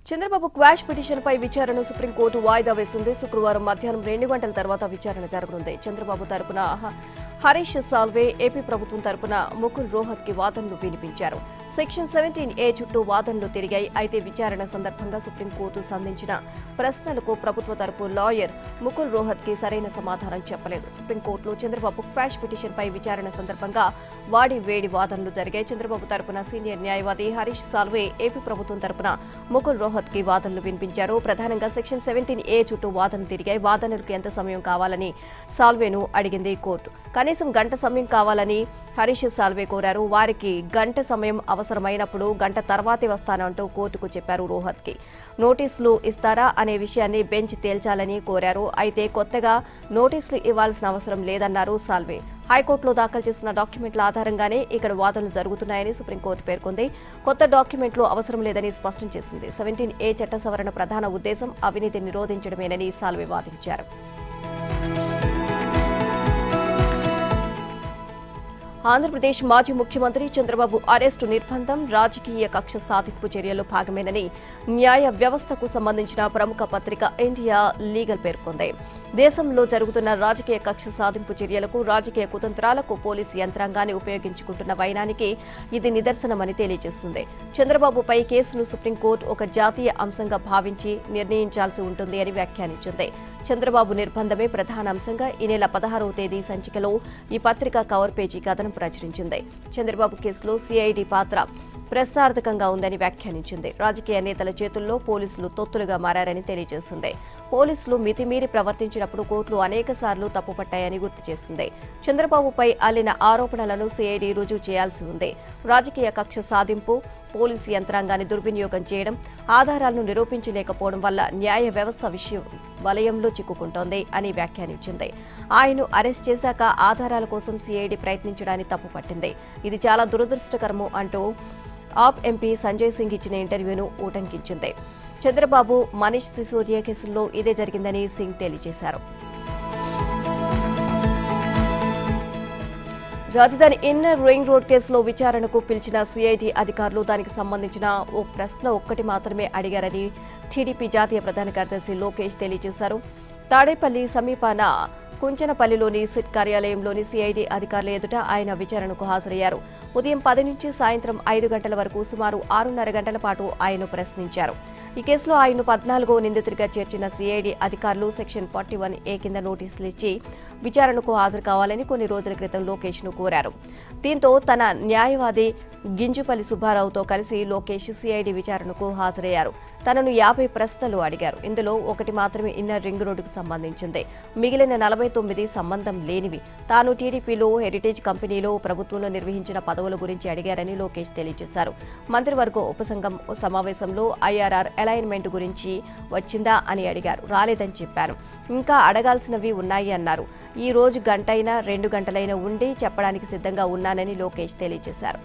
Chandrababu quash పిటిషన్పై విచారణను supreme court వాయిదా వేసింది. శుక్రవారం మధ్యాహ్నం 2 గంటల తర్వాత విచారణ జరగనుంది. చంద్రబాబు తరపున హరీష్ సాల్వే, ఏపీ ప్రభుత్వం తరపున ముకుల్ రోహత్కి వాదనలు వినిపించారు. సెక్షన్ 17A చుట్టూ వాదనలు తిరిగాయి. అయితే విచారణ సందర్భంగా సుప్రీంకోర్టు సంధించిన ప్రశ్నలకు ప్రభుత్వ తరపు లాయర్ ముకుల్ రోహత్కి సరైన సమాధానం చెప్పలేదు. సుప్రీంకోర్టులో చంద్రబాబు క్వాష్ పిటిషన్పై విచారణ సందర్భంగా వేడి వాదనలు జరిగాయి. చంద్రబాబు తరపున సీనియర్ న్యాయవాది హరీష్ సాల్వే, ఏపీ ప్రభుత్వం తరపున ముకుల్ రోహత్కి వాదనలు వినిపించారు. ప్రధానంగా సెక్షన్ 17A చుట్టూ వాదనలు తిరిగాయి. వాదనలకు ఎంత సమయం కావాలని సాల్వేను అడిగింది కోర్టు. కనీసం గంట సమయం కావాలని హరీష్ సాల్వే కోరారు. వారికి గంట సమయం అవసరమైనప్పుడు గంట తర్వాతే వస్తానంటూ కోర్టుకు చెప్పారు రోహత్కి. నోటీసులు ఇస్తారా అనే విషయాన్ని బెంచ్ తేల్చాలని కోరారు. అయితే కొత్తగా నోటీసులు ఇవ్వాల్సిన అవసరం లేదన్నారు సాల్వే. హైకోర్టులో దాఖలు చేసిన డాక్యుమెంట్ల ఆధారంగానే ఇక్కడ వాదనలు జరుగుతున్నాయని సుప్రీంకోర్టు పేర్కొంది. కొత్త డాక్యుమెంట్లు అవసరం లేదని స్పష్టం చేసింది. 17A చట్ట సవరణ ప్రధాన ఉద్దేశం అవినీతిని నిరోధించడమేనని సాల్వే వాదించారు. ఆంధ్రప్రదేశ్ మాజీ ముఖ్యమంత్రి చంద్రబాబు అరెస్టు నిర్బంధం రాజకీయ కక్ష సాధింపు చర్యల్లో భాగమేనని న్యాయ వ్యవస్థకు సంబంధించిన ప్రముఖ పత్రిక ఇండియా లీగల్ పేర్కొంది. దేశంలో జరుగుతున్న రాజకీయ కక్ష సాధింపు చర్యలకు, రాజకీయ కుతంత్రాలకు పోలీసు యంత్రాంగాన్ని ఉపయోగించుకుంటున్న వైనానికి ఇది నిదర్శనమని తెలియజేస్తుంది. చంద్రబాబుపై కేసును సుప్రీంకోర్టు ఒక జాతీయ అంశంగా భావించి నిర్ణయించాల్సి ఉంటుంది అని వ్యాఖ్యానించింది. చంద్రబాబు నిర్బంధమే ప్రధాన అంశంగా ఈ నెల 16వ తేదీ సంచికలో ఈ పత్రిక కవర్ పేజీ కథనం ప్రచురించింది. చంద్రబాబు కేసులో సిఐడి పాత్ర ప్రశ్నార్థకంగా ఉందని వ్యాఖ్యానించింది. రాజకీయ నేతల చేతుల్లో పోలీసులు తొత్తులుగా మారారని తెలియజేసింది. పోలీసులు మితిమీరి ప్రవర్తించినప్పుడు కోర్టులు అనేకసార్లు తప్పుపట్టాయని గుర్తు చేసింది. చంద్రబాబుపై అల్లిన ఆరోపణలను సిఐడి రుజువు చేయాల్సి ఉంది. రాజకీయ కక్ష సాధింపు, పోలీసు యంత్రాంగాన్ని దుర్వినియోగం చేయడం, ఆధారాలను నిరూపించలేకపోవడం వల్ల న్యాయ వ్యవస్థ వలయంలో చిక్కుకుంటోంది అని వ్యాఖ్యానించింది. ఆయన్ను అరెస్ట్ చేశాక ఆధారాల కోసం సిఐడి ప్రయత్నించడాన్ని తప్పుపట్టింది. ఇది చాలా దురదృష్టకరము అంటూ ఆప్ ఎంపీ సంజయ్ సింగ్ ఇచ్చిన ఇంటర్వ్యూను ఉటంకించింది. చంద్రబాబు, మనీష్ సిసోడియా కేసుల్లో ఇదే జరిగిందని సింగ్ తెలియజేశారు. రాజధాని ఇన్నర్ రింగ్ రోడ్ కేసులో విచారణకు పిలిచిన సిఐడి అధికారులు దానికి సంబంధించిన ఓ ప్రశ్న ఒక్కటి మాత్రమే అడిగారని టీడీపీ జాతీయ ప్రధాన కార్యదర్శి లోకేష్ తెలియజేశారు. తాడేపల్లి సమీపాన కుంచనపల్లిలోని సిట్ కార్యాలయంలోని సిఐడి అధికారుల ఎదుట ఆయన విచారణకు హాజరయ్యారు. ఉదయం 10 నుంచి సాయంత్రం 5 గంటల వరకు సుమారు 6.5 గంటల పాటు ఆయన్ను ప్రశ్నించారు. ఈ కేసులో ఆయన్ను 14వ నిందితుడిగా చేర్చిన సిఐడి అధికారులు సెక్షన్ 41A కింద నోటీసులు ఇచ్చి విచారణకు హాజరు కావాలని కొన్ని రోజుల క్రితం లోకేష్ను కోరారు. దీంతో తన న్యాయవాది గింజుపల్లి సుబ్బారావుతో కలిసి లోకేష్ సిఐడి విచారణకు హాజరయ్యారు. తనను 50 ప్రశ్నలు అడిగారు. ఇందులో ఒకటి మాత్రమే ఇన్నర్ రింగ్ రోడ్డుకు సంబంధించింది. మిగిలిన 49 సంబంధం లేనివి. తాను టీడీపీలో, హెరిటేజ్ కంపెనీలో, ప్రభుత్వంలో నిర్వహించిన పదవుల గురించి అడిగారని లోకేష్ తెలియజేశారు. మంత్రివర్గ ఉపసంఘం సమావేశంలో ఐఆర్ఆర్ అలైన్మెంట్ గురించి వచ్చిందా అని అడిగారు. రాలేదని చెప్పాను. ఇంకా అడగాల్సినవి ఉన్నాయి అన్నారు. ఈ రోజు గంటైనా 2 గంటలైనా ఉండి చెప్పడానికి సిద్ధంగా ఉన్నానని లోకేష్ తెలియజేశారు.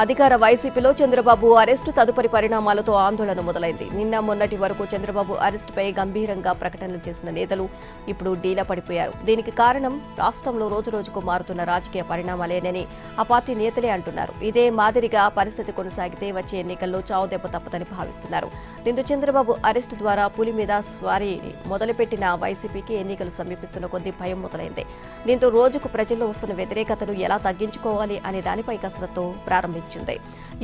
అధికార వైసీపీలో చంద్రబాబు అరెస్టు తదుపరి పరిణామాలతో ఆందోళన మొదలైంది. నిన్న మొన్నటి వరకు చంద్రబాబు అరెస్టుపై గంభీరంగా ప్రకటనలు చేసిన నేతలు ఇప్పుడు డీలా పడిపోయారు. దీనికి కారణం రాష్ట్రంలో రోజురోజుకు మారుతున్న రాజకీయ పరిణామాలేనని ఆ పార్టీ నేతలే అంటున్నారు. ఇదే మాదిరిగా పరిస్థితి కొనసాగితే వచ్చే ఎన్నికల్లో చావుదెబ్బ తప్పదని భావిస్తున్నారు. దీంతో చంద్రబాబు అరెస్టు ద్వారా పులి మీద స్వారీ మొదలుపెట్టిన వైసీపీకి ఎన్నికలు సమీపిస్తున్న కొద్దీ భయం మొదలైంది. దీంతో రోజుకు ప్రజల్లో వస్తున్న వ్యతిరేకతను ఎలా తగ్గించుకోవాలి అనే దానిపై కసరత్తు ప్రారంభించింది.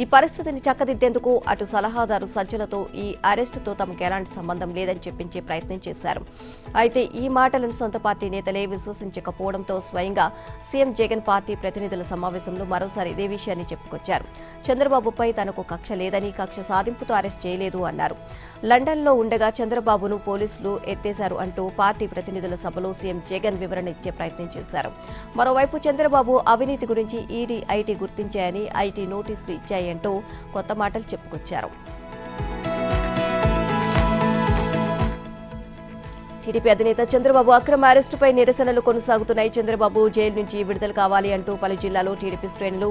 ఈ పరిస్థితిని చక్కదిద్దేందుకు అటు సలహాదారు సజ్జలతో ఈ అరెస్టుతో తమకు ఎలాంటి సంబంధం లేదని చెప్పించే ప్రయత్నం చేశారు. అయితే ఈ మాటలను సొంత పార్టీ నేతలే విశ్వసించకపోవడంతో స్వయంగా సీఎం జగన్ పార్టీ ప్రతినిధుల సమావేశంలో మరోసారి ఇదే విషయాన్ని చెప్పుకొచ్చారు. చంద్రబాబుపై తనకు కక్ష లేదని, కక్ష సాధింపుతో అరెస్ట్ చేయలేదు అన్నారు. లండన్లో ఉండగా చంద్రబాబును పోలీసులు ఎత్తేశారు అంటూ పార్టీ ప్రతినిధుల సభలో సీఎం జగన్ వివరణ ఇచ్చే ప్రయత్నం చేశారు. మరోవైపు చంద్రబాబు అవినీతి గురించి ఈడీ, ఐటీ గుర్తించాయని, ఐటీ నోటీసులు ఇచ్చాయంటూ కొత్త మాటలు చెప్పుకొచ్చారు. టీడీపీ అధినేత చంద్రబాబు అక్రమ అరెస్టుపై నిరసనలు కొనసాగుతున్నాయి. చంద్రబాబు జైలు నుంచి విడుదల కావాలి అంటూ పలు జిల్లాలో టీడీపీ శ్రేణులు,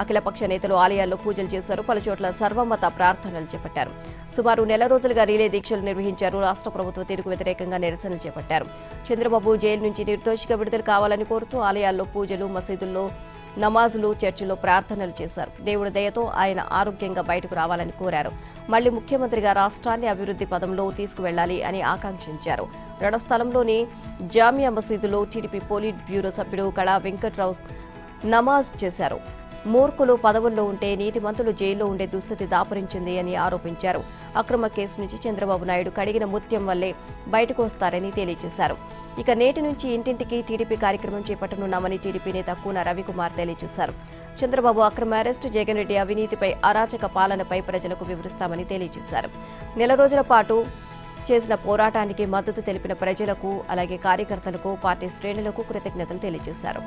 అఖిలపక్ష నేతలు ఆలయాల్లో పూజలు చేశారు. పలుచోట్ల సర్వమత ప్రార్థనలు చేపట్టారు. సుమారు నెల రోజులుగా రిలే దీక్షలు నిర్వహించారు. రాష్ట్ర ప్రభుత్వ తీరుకు వ్యతిరేకంగా నిరసనలు చేపట్టారు. చంద్రబాబు జైలు నుంచి నిర్దోషిగా విడుదల కావాలని కోరుతూ ఆలయాల్లో పూజలు, మసీదుల్లో నమాజులు, చర్చిలో ప్రార్థనలు చేశారు. దేవుడి దయతో ఆయన ఆరోగ్యంగా బయటకు రావాలని కోరారు. మళ్లీ ముఖ్యమంత్రిగా రాష్ట్రాన్ని అభివృద్ధి పదంలో తీసుకువెళ్లాలి అని ఆకాంక్షించారు. రణస్థలంలోని జామియా మసీదులో టీడీపీ పోలిట్ బ్యూరో సభ్యుడు కళా వెంకట్రావు నమాజ్ చేశారు. మూర్ఖులు పదవుల్లో ఉంటే నీతిమంతులు జైల్లో ఉండే దుస్థితి దాపరించింది అని ఆరోపించారు. అక్రమ కేసు నుంచి చంద్రబాబు నాయుడు కడిగిన ముత్యం వల్లే బయటకు వస్తారని తెలియజేశారు. ఇక నేటి నుంచి ఇంటింటికి టీడీపీ కార్యక్రమం చేపట్టనున్నామని టీడీపీ నేత కూన రవికుమార్ తెలియజేశారు. చంద్రబాబు అక్రమ అరెస్టు, జగన్ రెడ్డి అవినీతిపై, అరాచక పాలనపై ప్రజలకు వివరిస్తామని తెలియజేశారు. నెల రోజుల పాటు చేసిన పోరాటానికి మద్దతు తెలిపిన ప్రజలకు, అలాగే కార్యకర్తలకు, పార్టీ శ్రేణులకు కృతజ్ఞతలు తెలియజేశారు.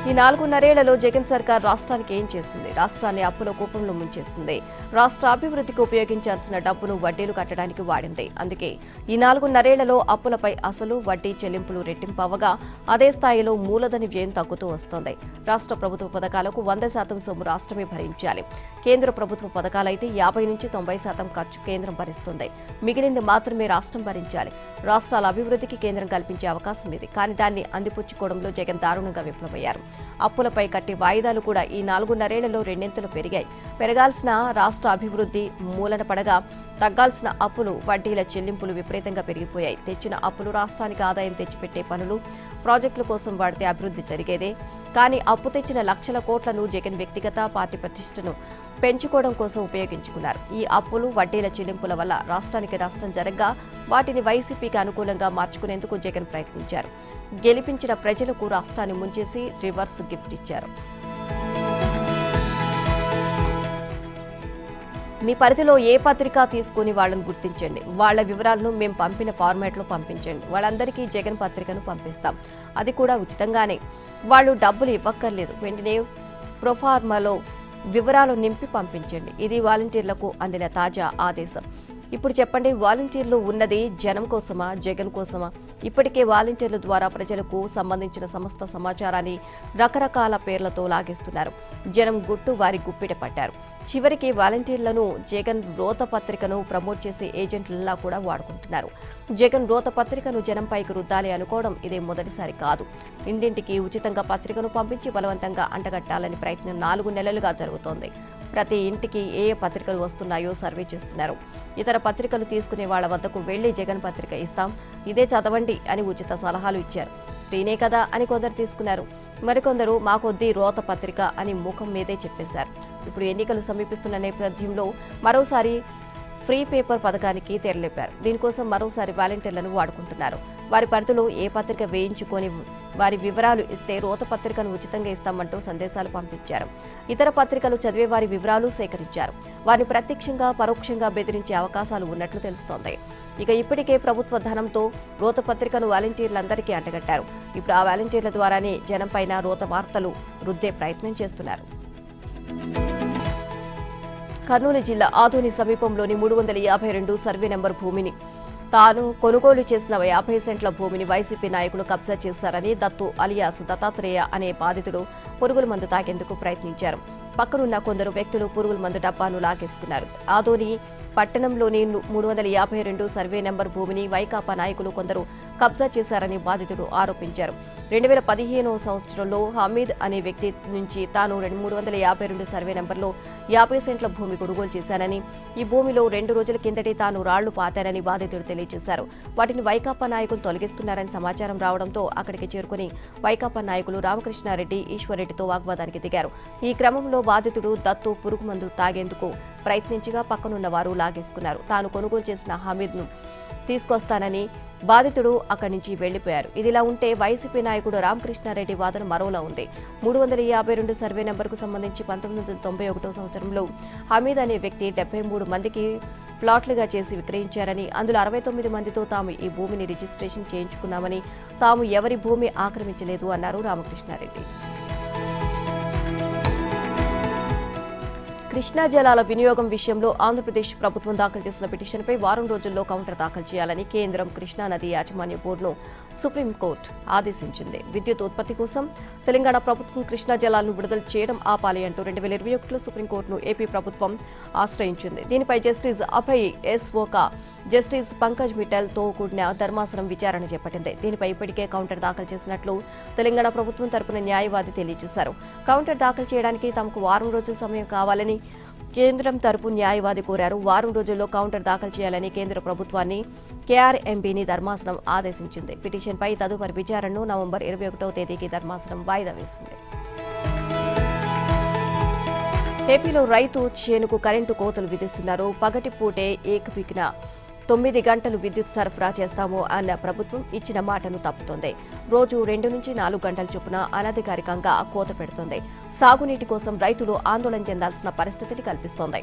ఈ 4.5 జగన్ సర్కార్ రాష్ట్రానికి ఏం చేసింది? రాష్ట్రాన్ని అప్పుల కూపంలో ముంచేసింది. రాష్ట్ర అభివృద్ధికి ఉపయోగించాల్సిన డబ్బును వడ్డీలు కట్టడానికి వాడింది. అందుకే ఈ 4.5 అప్పులపై అసలు, వడ్డీ చెల్లింపులు రెట్టింపు అవ్వగా అదే స్థాయిలో మూలధన వ్యయం తగ్గుతూ వస్తోంది. రాష్ట్ర ప్రభుత్వ పథకాలకు 100% సొమ్ము రాష్ట్రమే భరించాలి. కేంద్ర ప్రభుత్వ పథకాలైతే 50 నుంచి 90% ఖర్చు కేంద్రం భరిస్తుంది. మిగిలింది మాత్రమే రాష్ట్రం భరించాలి. రాష్ట్రాల అభివృద్ధికి కేంద్రం కల్పించే అవకాశం ఇది. కానీ దాన్ని అందిపుచ్చుకోవడంలో జగన్ దారుణంగా విఫలమయ్యారు. అప్పులపై కట్టే వాయిదాలు కూడా ఈ 4.5 రెండింతలు పెరిగాయి. పెరగాల్సిన రాష్ట్ర అభివృద్ధి మూలన పడగా తగ్గాల్సిన అప్పులు, వడ్డీల చెల్లింపులు విపరీతంగా పెరిగిపోయాయి. తెచ్చిన అప్పులు రాష్ట్రానికి ఆదాయం తెచ్చిపెట్టే పనులు, ప్రాజెక్టుల కోసం వాడితే అభివృద్ధి జరిగేదే. కానీ అప్పు తెచ్చిన లక్షల కోట్లను జగన్ వ్యక్తిగత, పార్టీ ప్రతిష్టను పెంచుకోవడం కోసం ఉపయోగించుకున్నారు. ఈ అప్పులు, వడ్డీల చెల్లింపుల వల్ల రాష్ట్రానికి నష్టం జరగ్గా వాటిని వైసీపీకి అనుకూలంగా మార్చుకునేందుకు జగన్ ప్రయత్నించారు. గెలిపించిన ప్రజలకు రాష్ట్రాన్ని ముంచేసి రివర్స్ గిఫ్ట్ ఇచ్చారు. మీ పరిధిలో ఏ పత్రిక తీసుకుని వాళ్ళని గుర్తించండి. వాళ్ళ వివరాలను మేము పంపిన ఫార్మాట్లో పంపించండి. వాళ్ళందరికీ జగన్ పత్రికను పంపిస్తాం. అది కూడా ఉచితంగానే. వాళ్ళు డబ్బులు ఇవ్వక్కర్లేదు. వెంటనే ప్రొఫార్మాలో వివరాలు నింపి పంపించండి. ఇది వాలంటీర్లకు అందిన తాజా ఆదేశం. ఇప్పుడు చెప్పండి, వాలంటీర్లు ఉన్నది జనం కోసమా, జగన్ కోసమా? ఇప్పటికే వాలంటీర్ల ద్వారా ప్రజలకు సంబంధించిన సమస్త సమాచారాన్ని రకరకాల పేర్లతో లాగేస్తున్నారు. జనం గుట్టు వారి గుప్పిట పట్టారు. చివరికి వాలంటీర్లను జగన్ రోత పత్రికను ప్రమోట్ చేసే ఏజెంట్లలా కూడా వాడుకుంటున్నారు. జగన్ రోత పత్రికను జనంపైకి రుద్దాలి అనుకోవడం ఇదే మొదటిసారి కాదు. ఇంటింటికి ఉచితంగా పత్రికను పంపించి బలవంతంగా అంటగట్టాలని ప్రయత్నం 4 నెలలుగా జరుగుతోంది. ప్రతి ఇంటికి ఏ పత్రికలు వస్తున్నాయో సర్వే చేస్తున్నారు. ఇతర పత్రికలు తీసుకునే వాళ్ల వద్దకు వెళ్లి జగన్ పత్రిక ఇస్తాం, ఇదే చదవండి అని ఉచిత సలహాలు ఇచ్చారు. ఫ్రీనే కదా అని కొందరు తీసుకున్నారు. మరికొందరు మాకొద్దీ రోత పత్రిక అని ముఖం మీదే చెప్పేశారు. ఇప్పుడు ఎన్నికలు సమీపిస్తున్న నేపథ్యంలో మరోసారి ఫ్రీ పేపర్ పథకానికి తెరలేపారు. దీనికోసం మరోసారి వాలంటీర్లను వాడుకుంటున్నారు. వారి పరిధిలో ఏ పత్రిక వేయించుకొని వారి వివరాలు ఇస్తే రోత పత్రికను ఉచితంగా ఇస్తామంటూ సందేశాలు పంపించారు. ఇతర పత్రికలు చదివే వారి వివరాలు సేకరించారు. వారిని ప్రత్యక్షంగా, పరోక్షంగా బెదిరించే అవకాశాలు ఉన్నట్లు తెలుస్తోంది. ఇక ఇప్పటికే ప్రభుత్వ ధనంతో రోత పత్రికను వాలంటీర్లందరికీ అంటగట్టారు. ఇప్పుడు ఆ వాలంటీర్ల ద్వారానే జనంపైన రోత వార్తలు రుద్దే ప్రయత్నం చేస్తున్నారు. కర్నూలు జిల్లా ఆదోని సమీపంలోని 352 సర్వే నెంబర్ భూమిని తాను కొనుగోలు చేసిన 50 సెంట్ల భూమిని వైసీపీ నాయకులు కబ్జా చేశారని దత్తు అలియాస్ దత్తాత్రేయ అనే బాధితుడు పురుగుల మందు తాగేందుకు ప్రయత్నించారు. పక్కనున్న కొందరు వ్యక్తులు పురుగుల మందు డబ్బాను లాగేసుకున్నారు. ఆదోని పట్టణంలోని 352 సర్వే నెంబర్ భూమిని వైకాపా నాయకులు కొందరు కబ్జా చేశారని బాధితుడు ఆరోపించారు. 2015వ సంవత్సరంలో హమీద్ అనే వ్యక్తి నుంచి తాను 352 సర్వే నెంబర్లో 50 సెంట్ల భూమి కొనుగోలు చేశానని, ఈ భూమిలో 2 రోజుల కిందటే తాను రాళ్లు పాతానని బాధితుడు తెలియజేశారు. వాటిని వైకాపా నాయకులు తొలగిస్తున్నారని సమాచారం రావడంతో అక్కడికి చేరుకుని వైకాపా నాయకులు రామకృష్ణారెడ్డి, ఈశ్వర్రెడ్డితో వాగ్వాదానికి దిగారు. ఈ క్రమంలో బాధితుడు దత్తు పురుగు మందు తాగేందుకు ప్రయత్నించగా పక్కనున్న వారు లాగేసుకున్నారు. తాను కొనుగోలు చేసిన హమీద్ను తీసుకొస్తానని బాధితుడు అక్కడి నుంచి వెళ్లిపోయారు. ఇదిలా ఉంటే వైసీపీ నాయకుడు రామకృష్ణారెడ్డి వాదన మరోలా ఉంది. 352 సర్వే నెంబర్కు సంబంధించి 1991 సంవత్సరంలో హమీద్ అనే వ్యక్తి 73 మందికి ప్లాట్లుగా చేసి విక్రయించారని, అందులో 69 మందితో తాము ఈ భూమిని రిజిస్ట్రేషన్ చేయించుకున్నామని, తాము ఎవరి భూమి ఆక్రమించలేదు అన్నారు రామకృష్ణారెడ్డి. కృష్ణా జలాల వినియోగం విషయంలో ఆంధ్రప్రదేశ్ ప్రభుత్వం దాఖలు చేసిన పిటిషన్పై వారం రోజుల్లో కౌంటర్ దాఖలు చేయాలని కేంద్రం కృష్ణా నది యాజమాన్య బోర్డును సుప్రీంకోర్టు ఆదేశించింది. విద్యుత్ ఉత్పత్తి కోసం తెలంగాణ ప్రభుత్వం కృష్ణా జలాలను విడుదల చేయడం ఆపాలి అంటూ 2021లో సుప్రీంకోర్టును ఏపీ ప్రభుత్వం ఆశ్రయించింది. దీనిపై జస్టిస్ అభయ్ ఎస్ఓకా, జస్టిస్ పంకజ్ మిట్టల్తో కూడిన ధర్మాసనం విచారణ చేపట్టింది. దీనిపై ఇప్పటికే కౌంటర్ దాఖలు చేసినట్లు తెలంగాణ ప్రభుత్వం తరపున న్యాయవాది తెలియజేశారు. కౌంటర్ దాఖలు చేయడానికి తమకు వారం రోజుల సమయం కావాలని కేంద్రం తరపు న్యాయవాది కోరారు. వారం రోజుల్లో కౌంటర్ దాఖలు చేయాలని కేంద్ర ప్రభుత్వాన్ని కేఆర్ఎంబీని ధర్మాసనం ఆదేశించింది. పిటిషన్పై తదుపరి విచారణను నవంబర్ 21వ తేదీకి ధర్మాసనం వాయిదా వేసింది. ఏపీలో రైతు చేనుకు కరెంటు కోతలు విధిస్తున్నారు. పగటిపూటే ఏకపీకిన 9 గంటలు విద్యుత్ సరఫరా చేస్తాము అన్న ప్రభుత్వం ఇచ్చిన మాటను తప్పుతోంది. రోజు 2 నుంచి 4 గంటల చొప్పున అనధికారికంగా కోత పెడుతోంది. సాగునీటి కోసం రైతులు ఆందోళన చెందాల్సిన పరిస్థితిని కల్పిస్తోంది.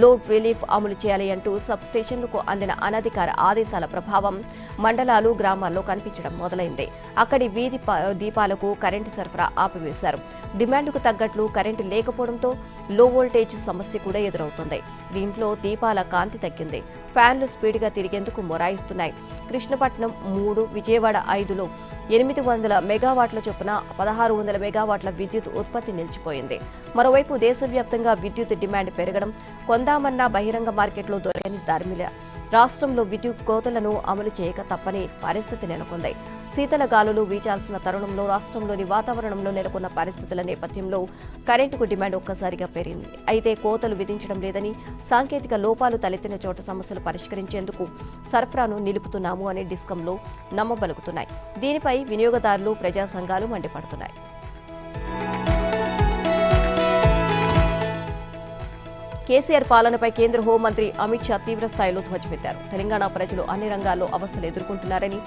లోడ్ రిలీఫ్ అమలు చేయాలి అంటూ సబ్ స్టేషన్లకు అందిన అనధికార ఆదేశాల ప్రభావం మండలాలు, గ్రామాల్లో కనిపించడం మొదలైంది. అక్కడి వీధి దీపాలకు కరెంటు సరఫరా ఆపివేశారు. డిమాండ్కు తగ్గట్లు కరెంటు లేకపోవడంతో లో వోల్టేజ్ సమస్య కూడా ఎదురవుతోంది. దీంట్లో దీపాల కాంతి తగ్గింది. ఫ్యాన్లు స్పీడ్గా తిరిగేందుకు మొరాయిస్తున్నాయి. కృష్ణపట్నం 3, విజయవాడ 5లో 800 మెగావాట్ల చొప్పున 1600 మెగావాట్ల విద్యుత్ ఉత్పత్తి నిలిచిపోయింది. మరోవైపు దేశవ్యాప్తంగా విద్యుత్ డిమాండ్ పెరగడం, కొందామన్నా బహిరంగ మార్కెట్లో దొరకని ధర్మిల రాష్ట్రంలో విద్యుత్ కోతలను అమలు చేయక తప్పని పరిస్థితి నెలకొంది. శీతల గాలులు వీచాల్సిన తరుణంలో రాష్ట్రంలోని వాతావరణంలో నెలకొన్న పరిస్థితుల నేపథ్యంలో కరెంటుకు డిమాండ్ ఒక్కసారిగా పెరిగింది. అయితే కోతలు విధించడం లేదని, సాంకేతిక లోపాలు తలెత్తిన చోట సమస్యలు పరిష్కరించేందుకు సరఫరాను నిలుపుతున్నాము అని డిస్కంలు నమ్మబలుగుతున్నాయి. దీనిపై వినియోగదారులు, ప్రజా సంఘాలు మండిపడుతున్నాయి. కేసీఆర్ పాలనపై కేంద్ర హోంమంత్రి అమిత్ షా తీవ్రస్థాయిలో ధ్వజమెత్తారు. తెలంగాణ ప్రజలు అన్ని రంగాల్లో అవస్థలు ఎదుర్కొంటున్నారని,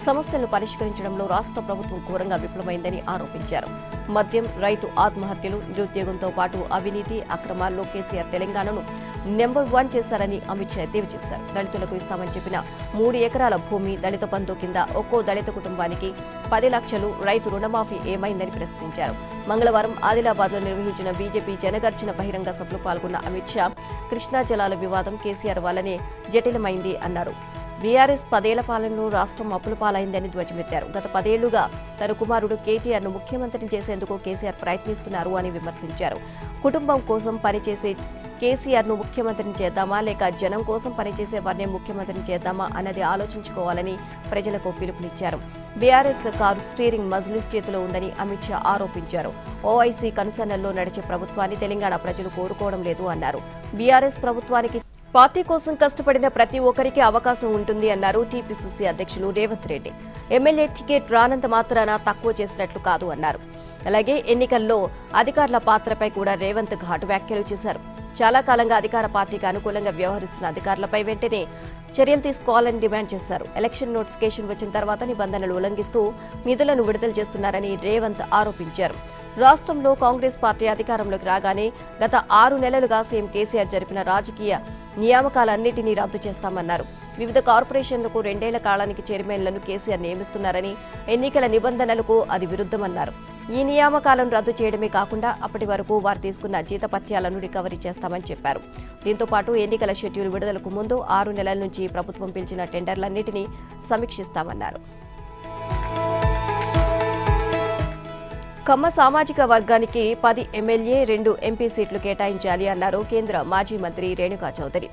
సమస్యలను పరిష్కరించడంలో రాష్ట్ర ప్రభుత్వం ఘోరంగా విఫలమైందని ఆరోపించారు. మద్యం, రైతు ఆత్మహత్యలు, నిరుద్యోగంతో పాటు అవినీతి, అక్రమాల్లో కేసీఆర్ తెలంగాణను నెంబర్ 1 చేశారని అమిత్ షా ఎద్దేవా చేశారు. దళితులకు ఇస్తామని చెప్పిన 3 ఎకరాల భూమి, దళిత బంధు కింద ఒక్కో దళిత కుటుంబానికి 10 లక్షలు, రైతు రుణమాఫీ ఏమైందని ప్రశ్నించారు. మంగళవారం ఆదిలాబాద్లో నిర్వహించిన బీజేపీ జనగర్జన బహిరంగ సభలో పాల్గొన్న అమిత్ షా కృష్ణా జలాల వివాదం కేసీఆర్ వల్లనే జటిలమైంది అన్నారు. బీఆర్ఎస్ 10 ఏళ్ల పాలనలో రాష్ట్రం అప్పుల పాలైందని ధ్వజమెత్తారు. గత 10 ఏళ్లుగా తన కుమారుడు కేటీఆర్ను ముఖ్యమంత్రిని చేసేందుకు కేసీఆర్ ప్రయత్నిస్తున్నారు అని విమర్శించారు. కుటుంబం కోసం పనిచేసే కేసీఆర్ను ముఖ్యమంత్రిని చేద్దామా, లేక జనం కోసం పనిచేసే వారిని ముఖ్యమంత్రిని చేద్దామా అన్నది ఆలోచించుకోవాలని ప్రజలకు పిలుపునిచ్చారు. బీఆర్ఎస్ కారు స్టీరింగ్ మజ్లిస్ చేతిలో ఉందని అమిత్ షా ఆరోపించారు. ఓవైసీ కనుసన్నల్లో నడిచే ప్రభుత్వాన్ని తెలంగాణ ప్రజలు కోరుకోవడం లేదు అన్నారు. బీఆర్ఎస్ ప్రభుత్వానికి పార్టీ కోసం కష్టపడిన ప్రతి ఒక్కరికి అవకాశం ఉంటుంది అన్నారు టీపీసీసీ అధ్యక్షులు రేవంత్ రెడ్డి. ఎమ్మెల్యే టికెట్ రానంత మాత్రాన తక్కువ చేసినట్లు కాదు అన్నారు. అలాగే ఎన్నికల్లో అధికారుల పాత్రపై కూడా రేవంత్ ఘాటు వ్యాఖ్యలు చేశారు. చాలా కాలంగా అధికార పార్టీకి అనుకూలంగా వ్యవహరిస్తున్న అధికారులపై వెంటనే చర్యలు తీసుకోవాలని డిమాండ్ చేశారు. ఎలక్షన్ నోటిఫికేషన్ వచ్చిన తర్వాత నిబంధనలు ఉల్లంఘిస్తూ నిధులను విడుదల చేస్తున్నారని రేవంత్ ఆరోపించారు. రాష్ట్రంలో కాంగ్రెస్ పార్టీ అధికారంలోకి రాగానే గత 6 నెలలుగా సీఎం కేసీఆర్ జరిపిన రాజకీయ నియామకాలన్నింటినీ రద్దు చేస్తామన్నారు. వివిధ కార్పొరేషన్లకు 2 ఏళ్ల కాలానికి చైర్మన్లను కేసీఆర్ నియమిస్తున్నారని, ఎన్నికల నిబంధనలకు అది విరుద్ధమన్నారు. ఈ నియామకాలను రద్దు చేయడమే కాకుండా అప్పటి వరకు వారు తీసుకున్న జీతపత్యాలను రికవరీ చేస్తామని చెప్పారు. దీంతో పాటు ఎన్నికల షెడ్యూల్ విడుదలకు ముందు 6 నెలల నుంచి ప్రభుత్వం పిలిచిన టెండర్లన్నింటినీ సమీక్షిస్తామన్నారు. కమ్మ సామాజిక వర్గానికి 10 ఎమ్మెల్యే, 2 ఎంపీ సీట్లు కేటాయించాలి అన్నారు కేంద్ర మాజీ మంత్రి రేణుకా చౌదరి.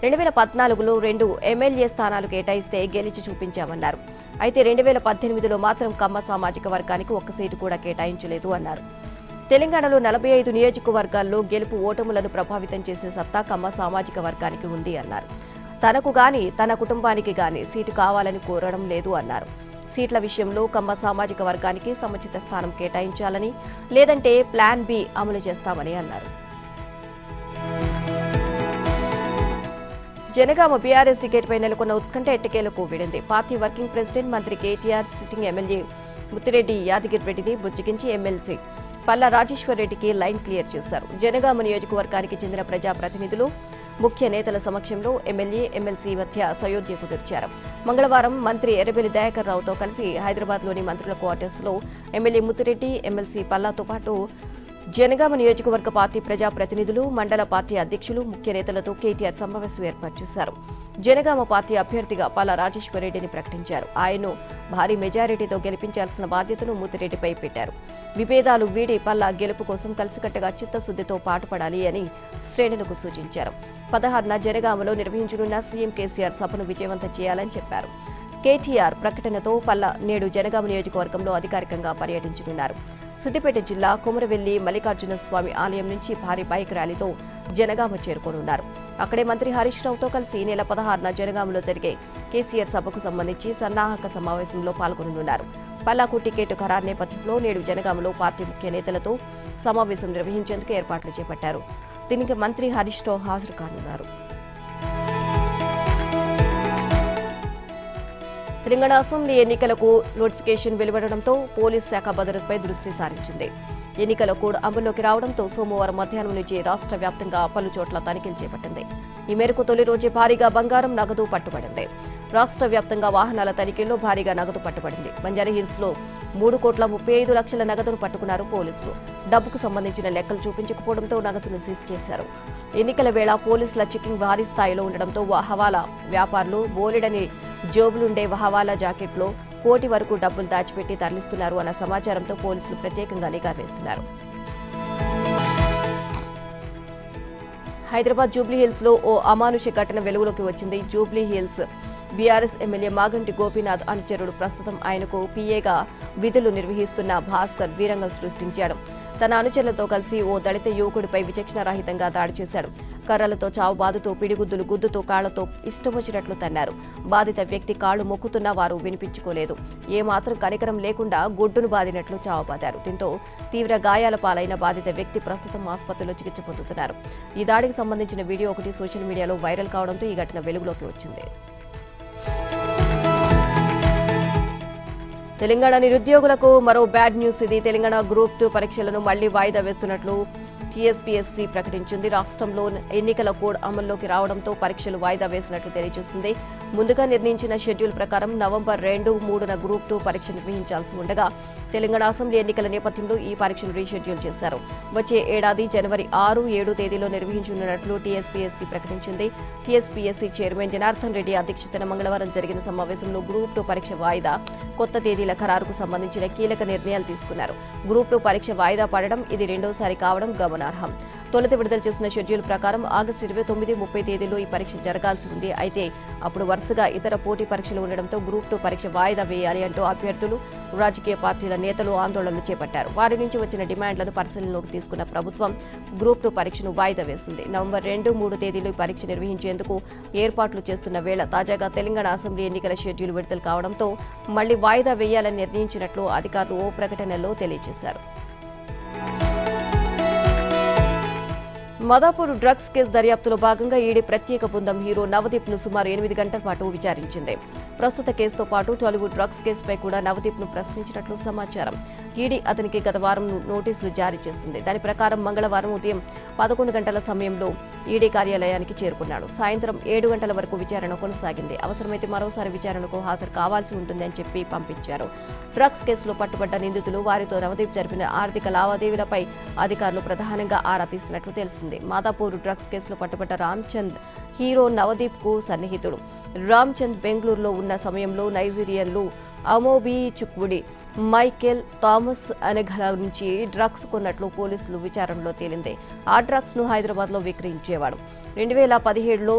2014లో 2 ఎమ్మెల్యే స్థానాలు కేటాయిస్తే గెలిచి చూపించామన్నారు. అయితే 2018లో మాత్రం కమ్మ సామాజిక వర్గానికి 1 సీటు కూడా కేటాయించలేదు అన్నారు. తెలంగాణలో 45 నియోజకవర్గాల్లో గెలుపు ఓటములను ప్రభావితం చేసే సత్తా కమ్మ సామాజిక వర్గానికి ఉంది అన్నారు. తనకు గాని, తన కుటుంబానికి గాని సీటు కావాలని కోరడం లేదు అన్నారు. సీట్ల విషయంలో కమ్మ సామాజిక వర్గానికి సముచిత స్థానం కేటాయించాలని, లేదంటే ప్లాన్ బి అమలు చేస్తామని అన్నారు. జనగామ బీఆర్ఎస్ టికెట్పై నెలకొన్న ఉత్కంఠ ఎట్టకేలకు వీడింది. పార్టీ వర్కింగ్ ప్రెసిడెంట్ మంత్రి కేటీఆర్ సిట్టింగ్ ఎమ్మెల్యే ముత్తిరెడ్డి యాదగిరి రెడ్డిని బుజ్జగించి ఎమ్మెల్సీ పల్లా రాజేశ్వర్ రెడ్డికి లైన్ క్లియర్ చేశారు. జనగామ నియోజకవర్గానికి చెందిన ప్రజాప్రతినిధులు, ముఖ్య నేతల సమక్షంలో ఎమ్మెల్యే, ఎమ్మెల్సీ మధ్య సయోధ్య కుదిర్చారు. మంగళవారం మంత్రి ఎర్రబెల్లి దయాకర్ రావుతో కలిసి హైదరాబాద్లోని మంత్రుల క్వార్టర్స్లో ఎమ్మెల్యే ముత్తిరెడ్డి, ఎమ్మెల్సీ పల్లాతో పాటు జనగామ నియోజకవర్గ పార్టీ ప్రజాప్రతినిధులు, మండల పార్టీ అధ్యక్షులు, ముఖ్య నేతలతో కేటీఆర్ సమావేశం ఏర్పాటు చేశారు. జనగామ పార్టీ అభ్యర్థిగా పల్లా రాజేశ్వరరెడ్డిని ప్రకటించారు. ఆయన్ను భారీ మెజారిటీతో గెలిపించాల్సిన బాధ్యతను ముత్తిరెడ్డిపై పెట్టారు. విభేదాలు వీడి పల్లా గెలుపు కోసం కలిసికట్టుగా చిత్తశుద్దితో పాటుపడాలి అని శ్రేణులకు సూచించారు. 16న జనగామలో నిర్వహించనున్న సీఎం కేసీఆర్ సభను విజయవంతం చేయాలని చెప్పారు. కేటీఆర్ ప్రకటనతో పల్లా నేడు జనగామ నియోజకవర్గంలో అధికారికంగా పర్యటించనున్నారు. సిద్దిపేట జిల్లా కొమరవెల్లి మల్లికార్జున స్వామి ఆలయం నుంచి భారీ బైక్ ర్యాలీతో జనగామ చేరుకోనున్నారు. అక్కడే మంత్రి హరీష్ రావుతో కలిసి నెల 16న జనగామలో జరిగే కేసీఆర్ సభకు సంబంధించి సన్నాహక సమావేశంలో పాల్గొననున్నారు. పల్లాకు టికెట్ ఖరారు నేపథ్యంలో నేడు జనగామలో పార్టీ ముఖ్య నేతలతో సమావేశం నిర్వహించేందుకు ఏర్పాట్లు చేపట్టారు. దీనికి మంత్రి హరీష్ రావు హాజరు కానున్నారు. తెలంగాణ అసెంబ్లీ ఎన్నికలకు నోటిఫికేషన్ వెలువడడంతో పోలీస్ శాఖ భద్రతపై దృష్టి సారించింది. ఎన్నికల కోడ్ అమల్లోకి రావడంతో సోమవారం మధ్యాహ్నం నుంచి రాష్ట్ర వ్యాప్తంగా పలు చోట్ల తనిఖీలు చేపట్టింది. ఈ మేరకు తొలి రోజే భారీగా బంగారం, నగదు పట్టుబడింది. రాష్ట్ర వ్యాప్తంగా వాహనాల తనిఖీల్లో భారీగా నగదు పట్టుబడింది. బంజారాహిల్స్ లో 3,35,00,000 నగదును పట్టుకున్నారు పోలీసులు. డబ్బుకు సంబంధించిన లెక్కలు చూపించకపోవడంతో నగదును సీజ్ చేశారు. ఎన్నికల వేళ పోలీసుల చెకింగ్ భారీ స్థాయిలో ఉండడంతో హవాలా వ్యాపారులు బోలెడని జోబులుండే హవాలా జాకెట్లో కోటి వరకు డబ్బులు దాచిపెట్టి తరలిస్తున్నారు అన్న సమాచారంతో పోలీసులు ప్రత్యేకంగా నిఘా వేస్తున్నారు. హైదరాబాద్ జూబ్లీహిల్స్ లో ఓ అమానుష ఘటన వెలుగులోకి వచ్చింది. జూబ్లీహిల్స్ బీఆర్ఎస్ ఎమ్మెల్యే మాగంటి గోపీనాథ్ అనుచరుడు ప్రస్తుతం ఆయనకు పీఏగా విధులు నిర్వహిస్తున్న భాస్కర్ వీరంగం సృష్టించాడు. తన అనుచరులతో కలిసి ఓ దళిత యువకుడిపై విచక్షణారహితంగా దాడి చేశాడు. కర్రలతో చావు బాదుతూ, పిడిగుద్దులు గుద్దుతూ, కాళ్లతో ఇష్టమొచ్చినట్లు తన్నారు. బాధిత వ్యక్తి కాళ్లు మొక్కుతున్నా వారు వినిపించుకోలేదు. ఏమాత్రం కనికరం లేకుండా గుడ్డును బాదినట్లు చావబాదారు. దీంతో తీవ్ర గాయాల పాలైన బాధిత వ్యక్తి ప్రస్తుతం ఆసుపత్రిలో చికిత్స పొందుతున్నారు. ఈ దాడికి సంబంధించిన వీడియో ఒకటి సోషల్ మీడియాలో వైరల్ కావడంతో ఈ ఘటన వెలుగులోకి వచ్చింది. తెలంగాణ నిరుద్యోగులకు మరో బ్యాడ్ న్యూస్ ఇది. తెలంగాణ గ్రూప్ 2 పరీక్షలను మళ్లీ వాయిదా వేస్తున్నట్లు టీఎస్పీఎస్సీ ప్రకటించింది. రాష్ట్రంలో ఎన్నికల కోడ్ అమల్లోకి రావడంతో పరీక్షలు వాయిదా వేసినట్లు తెలియజేసింది. ముందుగా నిర్ణయించిన షెడ్యూల్ ప్రకారం నవంబర్ 2, 3న గ్రూప్ 2 పరీక్ష నిర్వహించాల్సి ఉండగా తెలంగాణ అసెంబ్లీ ఎన్నికల నేపథ్యంలో ఈ పరీక్షను రీషెడ్యూల్ చేశారు. వచ్చే ఏడాది జనవరి 6, 7 తేదీలో నిర్వహించనున్నట్లు టీఎస్పీఎస్సీ ప్రకటించింది. టీఎస్పీఎస్సీ చైర్మన్ జనార్దన్ రెడ్డి అధ్యక్షతన మంగళవారం జరిగిన సమావేశంలో గ్రూప్ 2 పరీక్ష వాయిదా, కొత్త తేదీల ఖరారుకు సంబంధించిన కీలక నిర్ణయాలు తీసుకున్నారు. గ్రూప్ 2 పరీక్ష వాయిదా పడడం ఇది రెండోసారి కావడం గమనార్హం. తొలుత విడుదల చేసిన షెడ్యూల్ ప్రకారం ఆగస్టు 29, 30 తేదీలో ఈ పరీక్ష జరగాల్సి ఉంది. అయితే అప్పుడు వరుసగా ఇతర పోటీ పరీక్షలు ఉండడంతో గ్రూప్ 2 పరీక్ష వాయిదా వేయాలి అంటూ అభ్యర్థులు, రాజకీయ పార్టీల నేతలు ఆందోళనలు చేపట్టారు. వారి నుంచి వచ్చిన డిమాండ్లను పరిశీలనలోకి తీసుకున్న ప్రభుత్వం గ్రూప్ 2 పరీక్షను వాయిదా వేసింది. నవంబర్ 2, 3 తేదీలో ఈ పరీక్ష నిర్వహించేందుకు ఏర్పాట్లు చేస్తున్న వేళ తాజాగా తెలంగాణ అసెంబ్లీ ఎన్నికల షెడ్యూల్ విడుదల కావడంతో మళ్లీ వాయిదా వేయాలని నిర్ణయించినట్లు అధికారులు ఓ ప్రకటనలో తెలియజేశారు. మదాపూర్ డ్రగ్స్ కేసు దర్యాప్తులో భాగంగా ఈడీ ప్రత్యేక బృందం హీరో నవదీప్ ను సుమారు 8 గంటల పాటు విచారించింది. ప్రస్తుత కేసుతో పాటు టాలీవుడ్ డ్రగ్స్ కేసుపై కూడా నవదీప్ ను ప్రశ్నించినట్లు సమాచారం. ఈడీ అతనికి గత వారం నోటీసులు జారీ చేసింది. దాని ప్రకారం మంగళవారం ఉదయం 11 గంటల సమయంలో ఈడీ కార్యాలయానికి చేరుకున్నాడు. సాయంత్రం 7 గంటల వరకు విచారణ కొనసాగింది. అవసరమైతే మరోసారి విచారణకు హాజరు కావాల్సి ఉంటుందని చెప్పి పంపించారు. డ్రగ్స్ కేసులో పట్టుబడ్డ నిందితులు, వారితో నవదీప్ జరిపిన ఆర్థిక లావాదేవీలపై అధికారులు ప్రధానంగా ఆరా తీసినట్లు తెలిసింది. మాదాపూర్ డ్రగ్స్ కేసులో పట్టుబడ్డ రామ్చంద్ హీరో నవదీప్ కు సన్నిహితుడు. రామ్చంద్ బెంగళూరులో ఉన్న సమయంలో నైజీరియన్లు అమోబీ చుక్వుడి, మైకేల్ థామస్ అనఘల నుంచి డ్రగ్స్ కొన్నట్లు పోలీసులు విచారణలో తేలింది. ఆ డ్రగ్స్ ను హైదరాబాద్ లో విక్రయించేవాడు. 2017లో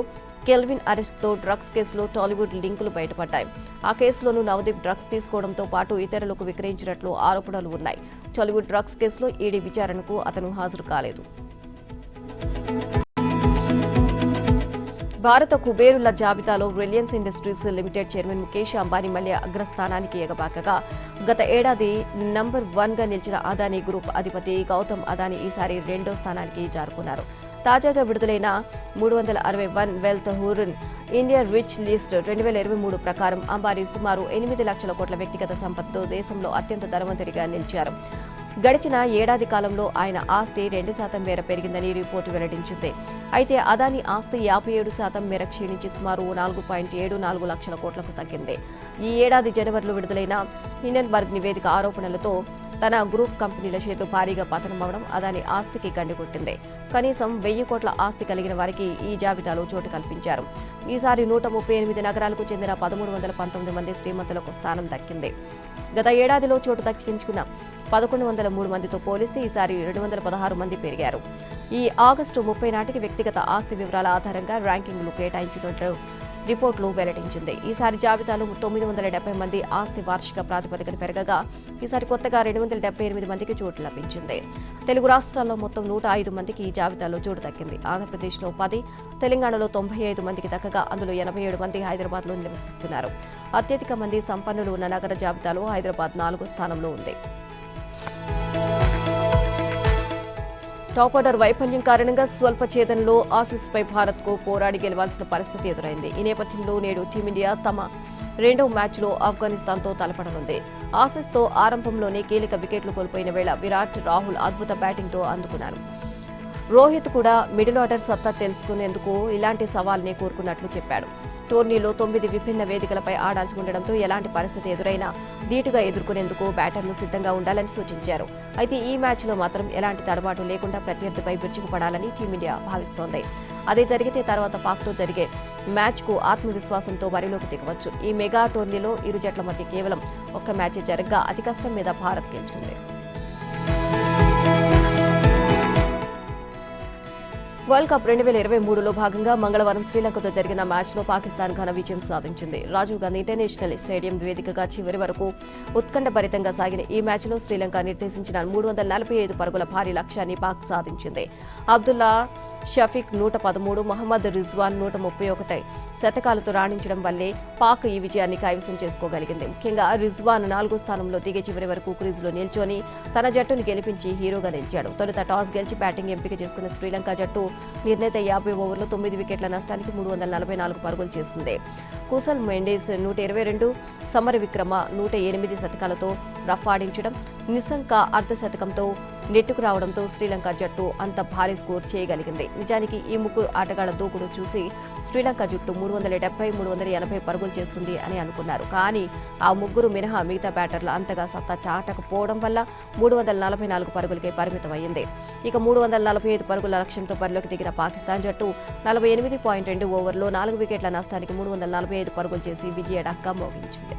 కెల్విన్ అరెస్ట్తో డ్రగ్స్ కేసులో టాలీవుడ్ లింకులు బయటపడ్డాయి. ఆ కేసులోనూ నవదీప్ డ్రగ్స్ తీసుకోవడంతో పాటు ఇతరులకు విక్రయించినట్లు ఆరోపణలు ఉన్నాయి. టాలీవుడ్ డ్రగ్స్ కేసులో ఈడీ విచారణకు అతను హాజరు కాలేదు. భారత కుబేరుల జాబితాలో Reliance industries limited chairman Mukesh Ambani మళ్లీ అగ్రస్థానానికి ఎగబాకగా గత ఏడాది నంబర్ 1గా నిలిచిన అదానీ గ్రూప్ అధిపతి గౌతమ్ అదానీ ఈసారి రెండో స్థానానికి జారుకున్నారు. తాజాగా విడుదలైన 361 వెల్త్ హూరన్ ఇండియా రిచ్ లిస్ట్ 2023 ప్రకారం అంబానీ సుమారు 8 లక్షల కోట్ల వ్యక్తిగత సంపత్తితో దేశంలో అత్యంత ధనవంతుడిగా నిలిచారు. గడిచిన ఏడాది కాలంలో ఆయన ఆస్తి 2% మేర పెరిగిందని రిపోర్టు వెల్లడించింది. అయితే అదానీ ఆస్తి 57% మేర క్షీణించి సుమారు 4.74 లక్షల కోట్లకు తగ్గింది. ఈ ఏడాది జనవరిలో విడుదలైన హిండెన్బర్గ్ నివేదిక ఆరోపణలతో తన గ్రూప్ కంపెనీల షేర్లు భారీగా పతనమవడం అదాని ఆస్తికి గండికొట్టింది. కనీసం 1000 కోట్ల ఆస్తి కలిగిన వారికి ఈ జాబితాలో చోటు కల్పించారు. ఈసారి 138 నగరాలకు చెందిన 1319 మంది శ్రీమంతులకు స్థానం దక్కింది. గత ఏడాదిలో చోటు దక్కించుకున్న 1103 మందితో పోలిస్తే ఈసారి 216 మంది పెరిగారు. ఈ ఆగస్టు 30 నాటికి వ్యక్తిగత ఆస్తి వివరాల ఆధారంగా ర్యాంకింగ్లు కేటాయించినట్లు రిపోర్టులు వెల్లడించింది. ఈసారి జాబితాలో 970 మంది ఆస్తి వార్షిక ప్రాతిపదికన పెరగగా ఈసారి కొత్తగా 278 మందికి చోటు లభించింది. తెలుగు రాష్ట్రాల్లో మొత్తం 105 మందికి ఈ జాబితాలో చోటు దక్కింది. ఆంధ్రప్రదేశ్లో 10, తెలంగాణలో 95 మందికి దక్కగా అందులో 87 మంది హైదరాబాద్లో నివసిస్తున్నారు. అత్యధిక మంది సంపన్నులు ఉన్న నగర జాబితాలో హైదరాబాద్ 4వ స్థానంలో ఉంది. టాప్ ఆర్డర్ వైఫల్యం కారణంగా స్వల్ప ఛేదనలో ఆసీస్పై భారత్కు పోరాడి గెలవాల్సిన పరిస్థితి ఎదురైంది. ఈ నేపథ్యంలో నేడు టీమిండియా తమ రెండవ మ్యాచ్లో ఆఫ్ఘనిస్తాన్తో తలపడనుంది. ఆసీస్తో ఆరంభంలోనే కీలక వికెట్లు కోల్పోయిన వేళ విరాట్, రాహుల్ అద్భుత బ్యాటింగ్తో అందుకున్నారు. రోహిత్ కూడా మిడిల్ ఆర్డర్ సత్తా తెలుసుకునేందుకు ఇలాంటి సవాల్ని కోరుకున్నట్లు చెప్పాడు. టోర్నీలో 9 విభిన్న వేదికలపై ఆడాల్సి ఉండడంతో ఎలాంటి పరిస్థితి ఎదురైనా ధీటుగా ఎదుర్కొనేందుకు బ్యాటర్లు సిద్ధంగా ఉండాలని సూచించారు. అయితే ఈ మ్యాచ్లో మాత్రం ఎలాంటి తడబాటు లేకుండా ప్రత్యర్థిపై విరుచుకుపడాలని టీమిండియా భావిస్తోంది. అదే జరిగితే తర్వాత పాక్తో జరిగే మ్యాచ్కు ఆత్మవిశ్వాసంతో బరిలోకి దిగవచ్చు. ఈ మెగా టోర్నీలో ఇరు జట్ల మధ్య కేవలం ఒక్క మ్యాచే జరగ్గా అతి కష్టం మీద భారత్ గెలుచుకుంది. వరల్డ్ కప్ 2023లో భాగంగా మంగళవారం శ్రీలంకతో జరిగిన మ్యాచ్లో పాకిస్తాన్ ఘన విజయం సాధించింది. రాజీవ్ గాంధీ ఇంటర్నేషనల్ స్టేడియం వేదికగా చివరి వరకు ఉత్కంఠభరితంగా సాగిన ఈ మ్యాచ్లో శ్రీలంక నిర్దేశించిన 345 పరుగుల భారీ లక్ష్యాన్ని పాక్ సాధించింది. అబ్దుల్లా షఫీక్ 113, మహమ్మద్ రిజ్వాన్ 131 శతకాలతో రాణించడం వల్లే పాక్ ఈ విజయాన్ని కైవసం చేసుకోగలిగింది. ముఖ్యంగా రిజ్వాన్ 4వ స్థానంలో దిగే చివరి వరకు క్రీజులో నిల్చొని తన జట్టును గెలిపించి హీరోగా నిలిచాడు. తొలుత టాస్ గెలిచి బ్యాటింగ్ ఎంపిక చేసుకున్న శ్రీలంక జట్టు నిర్ణీత 50 ఓవర్లో 9 వికెట్ల నష్టానికి 344 పరుగులు చేసింది. కుశల్ మెండిస్ 122, సమర విక్రమ 108 శతకాలతో రఫ్ ఆడించడం, నిశంక అర్ధ శతకంతో నెట్టుకు రావడంతో శ్రీలంక జట్టు అంత భారీ స్కోర్ చేయగలిగింది. నిజానికి ఈ ముగ్గురు ఆటగాళ్ల దూకుడు చూసి శ్రీలంక జట్టు 370, 380 పరుగులు చేస్తుంది అని అనుకున్నారు. కానీ ఆ ముగ్గురు మినహా మిగతా బ్యాటర్లు అంతగా సత్తా చాటకపోవడం వల్ల 344 పరుగులకే పరిమితమైంది. ఇక 345 పరుగుల లక్ష్యంతో బరిలోకి దిగిన పాకిస్తాన్ జట్టు 48.2 ఓవర్లో 4 వికెట్ల నష్టానికి 345 పరుగులు చేసి విజయ ఢంకా మోగించింది.